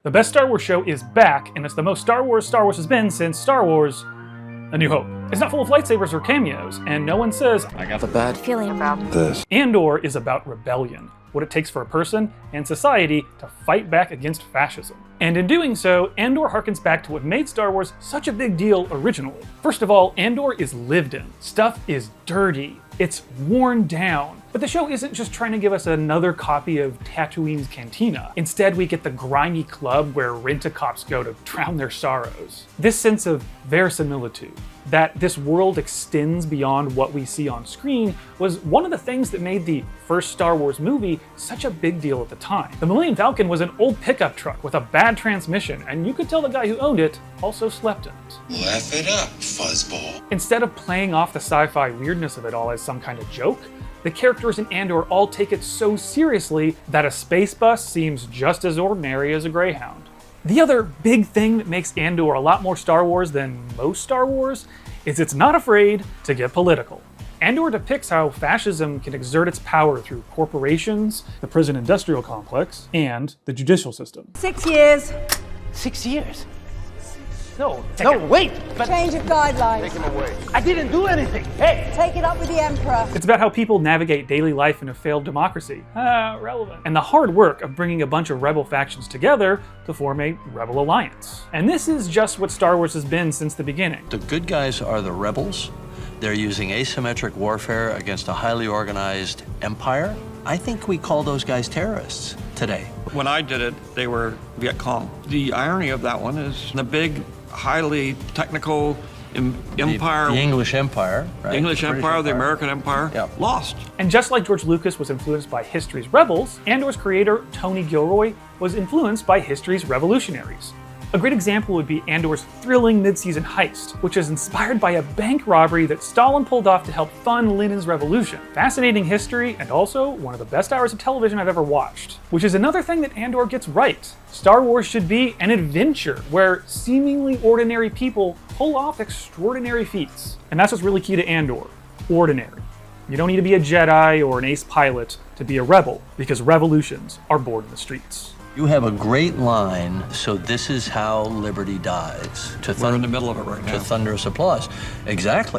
The best Star Wars show is back, and it's the most Star Wars has been since Star Wars A New Hope. It's not full of lightsabers or cameos, and no one says, I got the bad feeling about this. Andor is about rebellion, what it takes for a person and society to fight back against fascism. And in doing so, Andor harkens back to what made Star Wars such a big deal originally. First of all, Andor is lived in. Stuff is dirty. It's worn down. But the show isn't just trying to give us another copy of Tatooine's cantina. Instead, we get the grimy club where rent-a-cops go to drown their sorrows. This sense of verisimilitude, that this world extends beyond what we see on screen, was one of the things that made the first Star Wars movie such a big deal at the time. The Millennium Falcon was an old pickup truck with a bad transmission, and you could tell the guy who owned it also slept in it. Laugh it up, fuzzball. Instead of playing off the sci-fi weirdness of it all as some kind of joke, the characters in Andor all take it so seriously that a space bus seems just as ordinary as a Greyhound. The other big thing that makes Andor a lot more Star Wars than most Star Wars is it's not afraid to get political. Andor depicts how fascism can exert its power through corporations, the prison-industrial complex, and the judicial system. 6 years. 6 years? No, Wait! Change of guidelines. Take him away. I didn't do anything. Hey! Take it up with the Emperor. It's about how people navigate daily life in a failed democracy. Relevant. And the hard work of bringing a bunch of rebel factions together to form a rebel alliance. And this is just what Star Wars has been since the beginning. The good guys are the rebels. They're using asymmetric warfare against a highly organized empire. I think we call those guys terrorists today. When I did it, they were Viet Cong. The irony of that one is the big, highly technical empire. The English Empire, right? The English Empire, the American Empire, lost. And just like George Lucas was influenced by history's rebels, Andor's creator, Tony Gilroy, was influenced by history's revolutionaries. A great example would be Andor's thrilling mid-season heist, which is inspired by a bank robbery that Stalin pulled off to help fund Lenin's revolution. Fascinating history, and also one of the best hours of television I've ever watched. Which is another thing that Andor gets right. Star Wars should be an adventure, where seemingly ordinary people pull off extraordinary feats. And that's what's really key to Andor. Ordinary. You don't need to be a Jedi or an ace pilot to be a rebel, because revolutions are born in the streets. You have a great line, so this is how liberty dies. We're in the middle of it right now. To thunderous applause. Exactly.